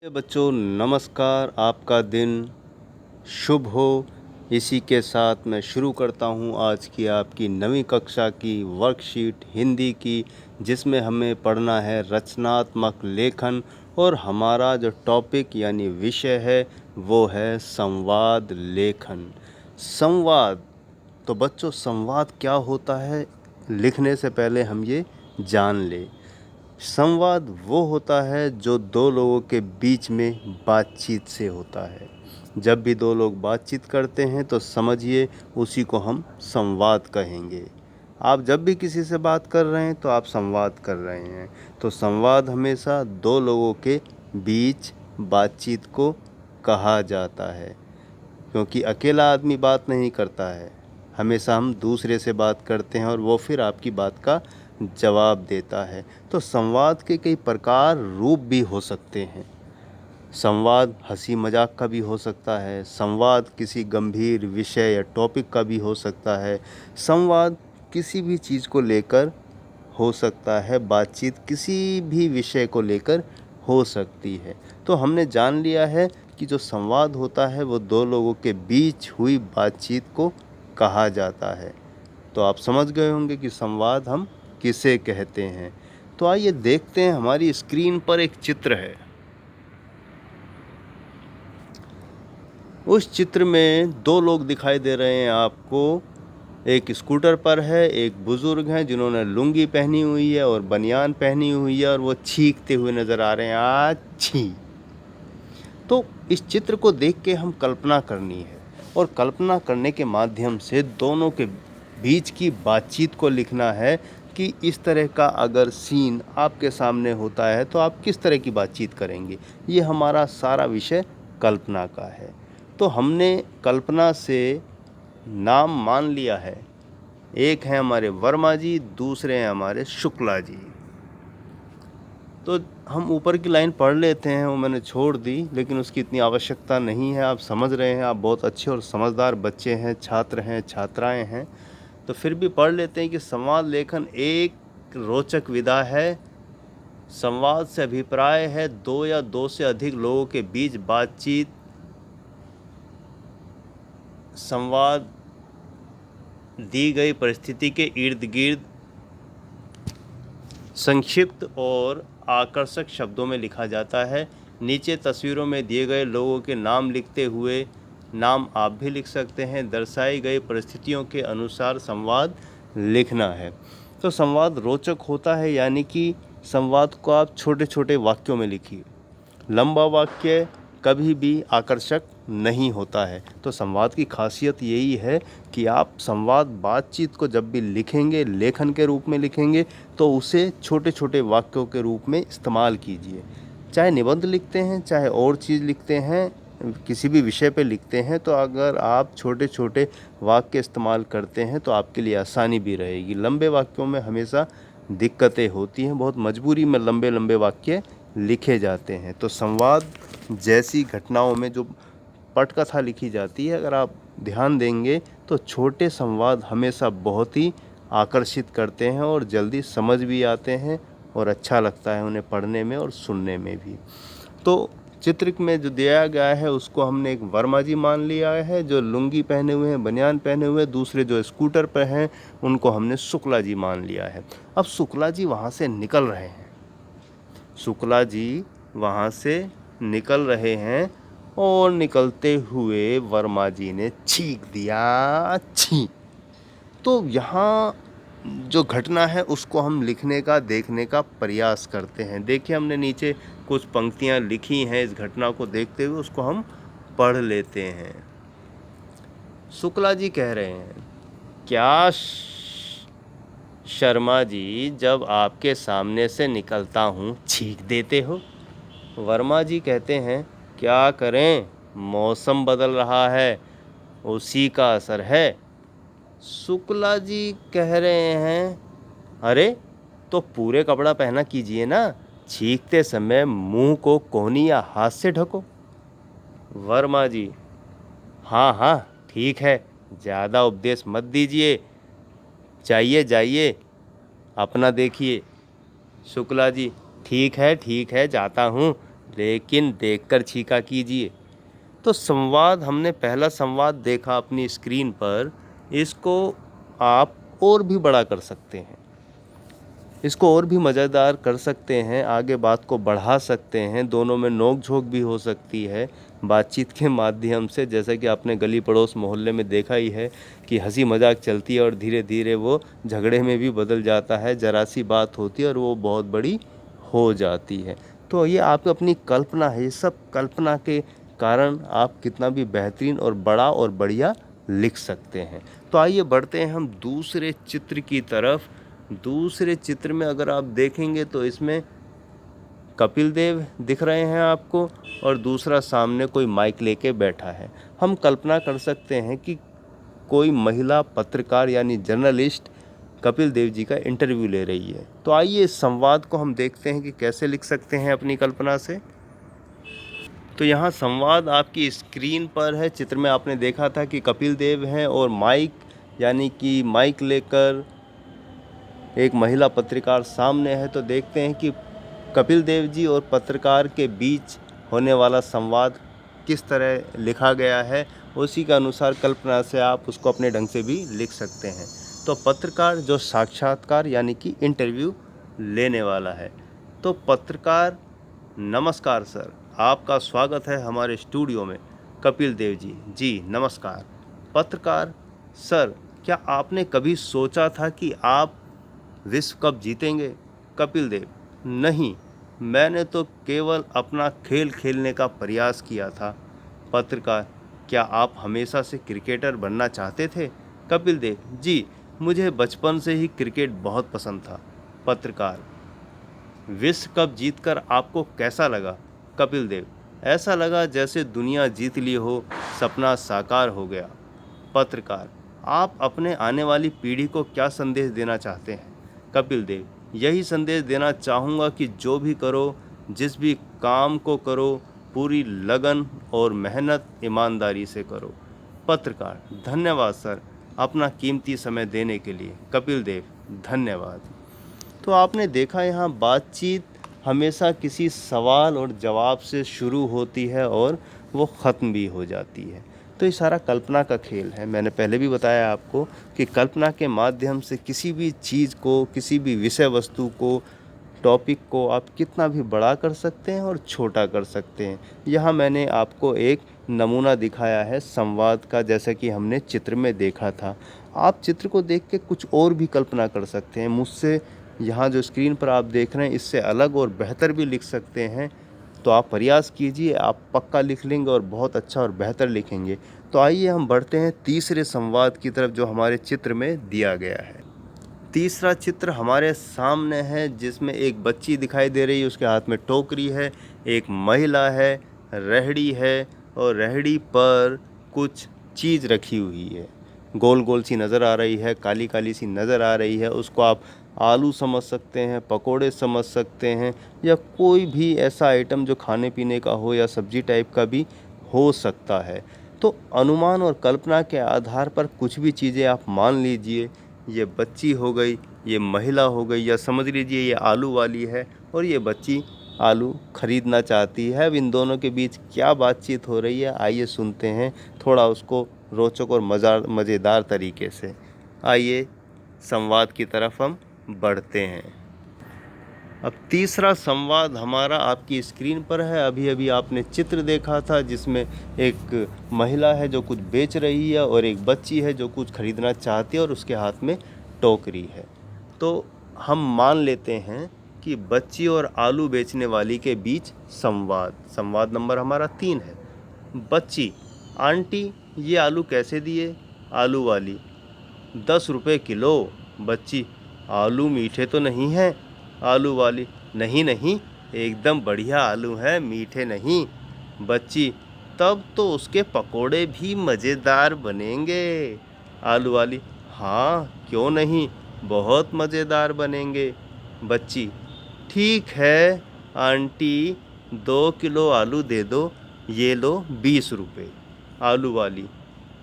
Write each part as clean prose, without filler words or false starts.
बच्चों नमस्कार। आपका दिन शुभ हो। इसी के साथ मैं शुरू करता हूँ आज की आपकी नवीं कक्षा की वर्कशीट हिंदी की, जिसमें हमें पढ़ना है रचनात्मक लेखन। और हमारा जो टॉपिक यानी विषय है वो है संवाद लेखन। संवाद, तो बच्चों संवाद क्या होता है लिखने से पहले हम ये जान लें। संवाद वो होता है जो दो लोगों के बीच में बातचीत से होता है। जब भी दो लोग बातचीत करते हैं तो समझिए उसी को हम संवाद कहेंगे। आप जब भी किसी से बात कर रहे हैं तो आप संवाद कर रहे हैं। तो संवाद हमेशा दो लोगों के बीच बातचीत को कहा जाता है, क्योंकि अकेला आदमी बात नहीं करता है। हमेशा हम दूसरे से बात करते हैं और वो फिर आपकी बात का जवाब देता है। तो संवाद के कई प्रकार रूप भी हो सकते हैं। संवाद हंसी मजाक का भी हो सकता है। संवाद किसी गंभीर विषय या टॉपिक का भी हो सकता है। संवाद किसी भी चीज़ को लेकर हो सकता है। बातचीत किसी भी विषय को लेकर हो सकती है। तो हमने जान लिया है कि जो संवाद होता है वो दो लोगों के बीच हुई बातचीत को कहा जाता है। तो आप समझ गए होंगे कि संवाद हम किसे कहते हैं। तो आइए देखते हैं, हमारी स्क्रीन पर एक चित्र है। उस चित्र में दो लोग दिखाई दे रहे हैं आपको। एक स्कूटर पर है, एक बुजुर्ग हैं जिन्होंने लुंगी पहनी हुई है और बनियान पहनी हुई है, और वो छींकते हुए नज़र आ रहे हैं, आच्छी। तो इस चित्र को देख के हम कल्पना करनी है, और कल्पना करने के माध्यम से दोनों के बीच की बातचीत को लिखना है कि इस तरह का अगर सीन आपके सामने होता है तो आप किस तरह की बातचीत करेंगे। ये हमारा सारा विषय कल्पना का है। तो हमने कल्पना से नाम मान लिया है। एक हैं हमारे वर्मा जी, दूसरे हैं हमारे शुक्ला जी। तो हम ऊपर की लाइन पढ़ लेते हैं, वो मैंने छोड़ दी, लेकिन उसकी इतनी आवश्यकता नहीं है। आप समझ रहे हैं, आप बहुत अच्छे और समझदार बच्चे हैं, छात्र हैं, छात्राएं हैं। तो फिर भी पढ़ लेते हैं कि संवाद लेखन एक रोचक विधा है। संवाद से अभिप्राय है दो या दो से अधिक लोगों के बीच बातचीत। संवाद दी गई परिस्थिति के इर्द गिर्द संक्षिप्त और आकर्षक शब्दों में लिखा जाता है। नीचे तस्वीरों में दिए गए लोगों के नाम लिखते हुए, नाम आप भी लिख सकते हैं, दर्शाई गई परिस्थितियों के अनुसार संवाद लिखना है। तो संवाद रोचक होता है, यानी कि संवाद को आप छोटे छोटे वाक्यों में लिखिए। लंबा वाक्य कभी भी आकर्षक नहीं होता है। तो संवाद की खासियत यही है कि आप संवाद बातचीत को जब भी लिखेंगे, लेखन के रूप में लिखेंगे, तो उसे छोटे छोटे वाक्यों के रूप में इस्तेमाल कीजिए। चाहे निबंध लिखते हैं, चाहे और चीज़ लिखते हैं, किसी भी विषय पे लिखते हैं, तो अगर आप छोटे छोटे वाक्य इस्तेमाल करते हैं तो आपके लिए आसानी भी रहेगी। लंबे वाक्यों में हमेशा दिक्कतें होती हैं, बहुत मजबूरी में लंबे लंबे वाक्य लिखे जाते हैं। तो संवाद जैसी घटनाओं में जो पटकथा लिखी जाती है, अगर आप ध्यान देंगे तो छोटे संवाद हमेशा बहुत ही आकर्षित करते हैं और जल्दी समझ भी आते हैं, और अच्छा लगता है उन्हें पढ़ने में और सुनने में भी। तो चित्र में जो दिया गया है उसको हमने एक वर्मा जी मान लिया है, जो लुंगी पहने हुए हैं, बनियान पहने हुए। दूसरे जो स्कूटर पर हैं उनको हमने शुक्ला जी मान लिया है। अब शुक्ला जी वहाँ से निकल रहे हैं। शुक्ला जी वहाँ से निकल रहे हैं, और निकलते हुए वर्मा जी ने छींक दिया, छी। तो यहाँ जो घटना है उसको हम लिखने का, देखने का प्रयास करते हैं। देखिए, हमने नीचे कुछ पंक्तियाँ लिखी हैं। इस घटना को देखते हुए उसको हम पढ़ लेते हैं। शुक्ला जी कह रहे हैं, क्या शर्मा जी, जब आपके सामने से निकलता हूँ छींक देते हो? वर्मा जी कहते हैं, क्या करें, मौसम बदल रहा है, उसी का असर है। शुक्ला जी कह रहे हैं, अरे तो पूरे कपड़ा पहना कीजिए ना, छींकते समय मुंह को कोहनी या हाथ से ढको। वर्मा जी, हाँ हाँ ठीक है, ज़्यादा उपदेश मत दीजिए, चाहिए जाइए, अपना देखिए। शुक्ला जी, ठीक है जाता हूँ, लेकिन देखकर छींका कीजिए। तो संवाद हमने पहला संवाद देखा अपनी स्क्रीन पर, इसको आप और भी बड़ा कर सकते हैं, इसको और भी मज़ेदार कर सकते हैं, आगे बात को बढ़ा सकते हैं, दोनों में नोक झोंक भी हो सकती है बातचीत के माध्यम से। जैसा कि आपने गली पड़ोस मोहल्ले में देखा ही है कि हंसी मजाक चलती है और धीरे धीरे वो झगड़े में भी बदल जाता है, ज़रा सी बात होती है और वो बहुत बड़ी हो जाती है। तो ये आप अपनी कल्पना है, ये सब कल्पना के कारण आप कितना भी बेहतरीन और बड़ा और बढ़िया लिख सकते हैं। तो आइए बढ़ते हैं हम दूसरे चित्र की तरफ। दूसरे चित्र में अगर आप देखेंगे तो इसमें कपिल देव दिख रहे हैं आपको और दूसरा सामने कोई माइक लेके बैठा है। हम कल्पना कर सकते हैं कि कोई महिला पत्रकार यानी जर्नलिस्ट कपिल देव जी का इंटरव्यू ले रही है। तो आइए इस संवाद को हम देखते हैं कि कैसे लिख सकते हैं अपनी कल्पना से। तो यहाँ संवाद आपकी स्क्रीन पर है। चित्र में आपने देखा था कि कपिल देव हैं और माइक यानी कि माइक लेकर एक महिला पत्रकार सामने है। तो देखते हैं कि कपिल देव जी और पत्रकार के बीच होने वाला संवाद किस तरह लिखा गया है, उसी के अनुसार कल्पना से आप उसको अपने ढंग से भी लिख सकते हैं। तो पत्रकार जो साक्षात्कार यानी कि इंटरव्यू लेने वाला है। तो पत्रकार, नमस्कार सर, आपका स्वागत है हमारे स्टूडियो में। कपिल देव जी, जी नमस्कार। पत्रकार, सर क्या आपने कभी सोचा था कि आप विश्व कप जीतेंगे? कपिल देव, नहीं, मैंने तो केवल अपना खेल खेलने का प्रयास किया था। पत्रकार, क्या आप हमेशा से क्रिकेटर बनना चाहते थे? कपिल देव, जी, मुझे बचपन से ही क्रिकेट बहुत पसंद था। पत्रकार, विश्व कप जीतकर आपको कैसा लगा? कपिल देव, ऐसा लगा जैसे दुनिया जीत ली हो, सपना साकार हो गया। पत्रकार, आप अपने आने वाली पीढ़ी को क्या संदेश देना चाहते हैं? कपिल देव, यही संदेश देना चाहूँगा कि जो भी करो, जिस भी काम को करो, पूरी लगन और मेहनत ईमानदारी से करो। पत्रकार, धन्यवाद सर अपना कीमती समय देने के लिए। कपिल देव, धन्यवाद। तो आपने देखा यहाँ बातचीत हमेशा किसी सवाल और जवाब से शुरू होती है और वो ख़त्म भी हो जाती है। तो ये सारा कल्पना का खेल है। मैंने पहले भी बताया आपको कि कल्पना के माध्यम से किसी भी चीज़ को, किसी भी विषय वस्तु को, टॉपिक को आप कितना भी बड़ा कर सकते हैं और छोटा कर सकते हैं। यहाँ मैंने आपको एक नमूना दिखाया है संवाद का, जैसा कि हमने चित्र में देखा था। आप चित्र को देख के कुछ और भी कल्पना कर सकते हैं। मुझसे यहाँ जो स्क्रीन पर आप देख रहे हैं इससे अलग और बेहतर भी लिख सकते हैं। तो आप प्रयास कीजिए, आप पक्का लिख लेंगे और बहुत अच्छा और बेहतर लिखेंगे। तो आइए हम बढ़ते हैं तीसरे संवाद की तरफ जो हमारे चित्र में दिया गया है। तीसरा चित्र हमारे सामने है जिसमें एक बच्ची दिखाई दे रही है, उसके हाथ में टोकरी है, एक महिला है, रेहड़ी है और रेहड़ी पर कुछ चीज़ रखी हुई है, गोल गोल सी नज़र आ रही है, काली काली सी नज़र आ रही है। उसको आप आलू समझ सकते हैं, पकोड़े समझ सकते हैं, या कोई भी ऐसा आइटम जो खाने पीने का हो या सब्जी टाइप का भी हो सकता है। तो अनुमान और कल्पना के आधार पर कुछ भी चीज़ें आप मान लीजिए। ये बच्ची हो गई, ये महिला हो गई, या समझ लीजिए ये आलू वाली है और ये बच्ची आलू खरीदना चाहती है। अब इन दोनों के बीच क्या बातचीत हो रही है, आइए सुनते हैं थोड़ा उसको रोचक और मज़ेदार तरीके से। आइए संवाद की तरफ हम बढ़ते हैं। अब तीसरा संवाद हमारा आपकी स्क्रीन पर है। अभी अभी आपने चित्र देखा था जिसमें एक महिला है जो कुछ बेच रही है और एक बच्ची है जो कुछ खरीदना चाहती है और उसके हाथ में टोकरी है। तो हम मान लेते हैं कि बच्ची और आलू बेचने वाली के बीच संवाद नंबर हमारा 3 है। बच्ची, आंटी ये आलू कैसे दिए? आलू वाली, 10 रुपये किलो। बच्ची, आलू मीठे तो नहीं हैं? आलू वाली, नहीं नहीं, एकदम बढ़िया आलू हैं, मीठे नहीं। बच्ची, तब तो उसके पकोड़े भी मज़ेदार बनेंगे। आलू वाली, हाँ क्यों नहीं, बहुत मज़ेदार बनेंगे। बच्ची, ठीक है आंटी, 2 किलो आलू दे दो, ये लो 20 रुपये। आलू वाली,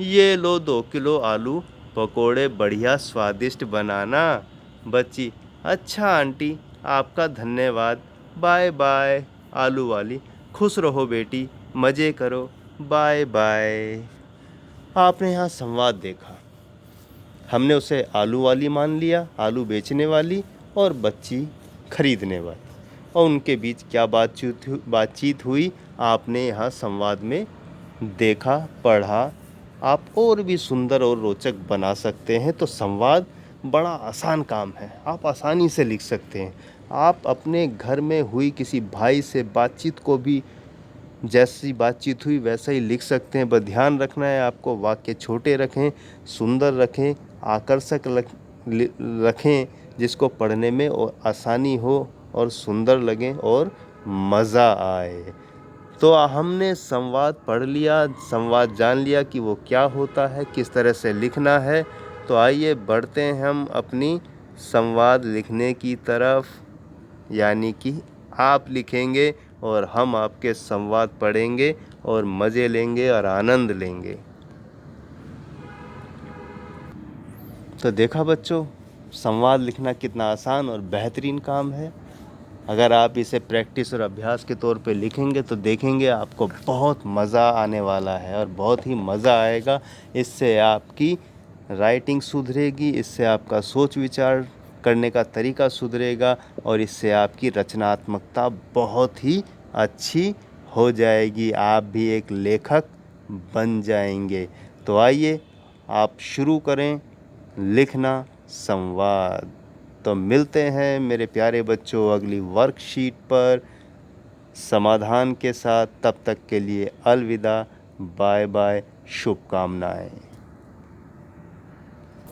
ये लो 2 किलो आलू, पकोड़े बढ़िया स्वादिष्ट बनाना। बच्ची, अच्छा आंटी, आपका धन्यवाद, बाय बाय। आलू वाली, खुश रहो बेटी, मज़े करो, बाय बाय। आपने यहाँ संवाद देखा। हमने उसे आलू वाली मान लिया, आलू बेचने वाली और बच्ची खरीदने वाली, और उनके बीच क्या बातचीत हुई आपने यहाँ संवाद में देखा, पढ़ा। आप और भी सुंदर और रोचक बना सकते हैं। तो संवाद बड़ा आसान काम है, आप आसानी से लिख सकते हैं। आप अपने घर में हुई किसी भाई से बातचीत को भी जैसी बातचीत हुई वैसा ही लिख सकते हैं। बस ध्यान रखना है आपको, वाक्य छोटे रखें, सुंदर रखें, आकर्षक रखें, जिसको पढ़ने में और आसानी हो और सुंदर लगे और मज़ा आए। तो हमने संवाद पढ़ लिया, संवाद जान लिया कि वो क्या होता है, किस तरह से लिखना है। तो आइए बढ़ते हैं हम अपनी संवाद लिखने की तरफ, यानी कि आप लिखेंगे और हम आपके संवाद पढ़ेंगे और मज़े लेंगे और आनंद लेंगे। तो देखा बच्चों, संवाद लिखना कितना आसान और बेहतरीन काम है। अगर आप इसे प्रैक्टिस और अभ्यास के तौर पे लिखेंगे तो देखेंगे आपको बहुत मज़ा आने वाला है और बहुत ही मज़ा आएगा। इससे आपकी राइटिंग सुधरेगी, इससे आपका सोच विचार करने का तरीका सुधरेगा और इससे आपकी रचनात्मकता बहुत ही अच्छी हो जाएगी। आप भी एक लेखक बन जाएंगे। तो आइए आप शुरू करें लिखना संवाद। तो मिलते हैं मेरे प्यारे बच्चों अगली वर्कशीट पर समाधान के साथ। तब तक के लिए अलविदा, बाय बाय, शुभकामनाएं।